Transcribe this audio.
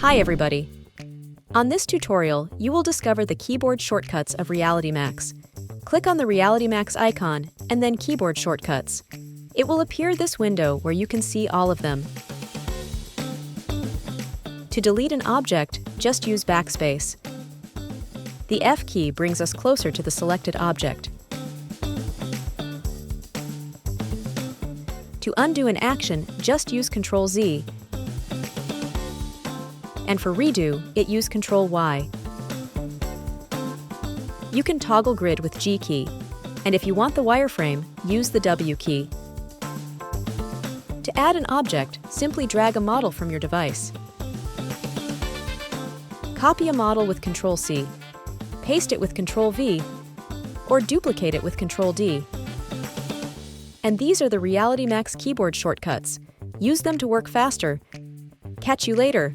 Hi everybody! On this tutorial, you will discover the keyboard shortcuts of RealityMAX. Click on the RealityMAX icon and then Keyboard Shortcuts. It will appear this window where you can see all of them. To delete an object, just use Backspace. The F key brings us closer to the selected object. To undo an action, just use Ctrl-Z. And for redo, use Ctrl-Y. You can toggle grid with G key, and if you want the wireframe, use the W key. To add an object, simply drag a model from your device. Copy a model with Ctrl-C, paste it with Ctrl-V, or duplicate it with Ctrl-D. And these are the RealityMAX keyboard shortcuts. Use them to work faster. Catch you later!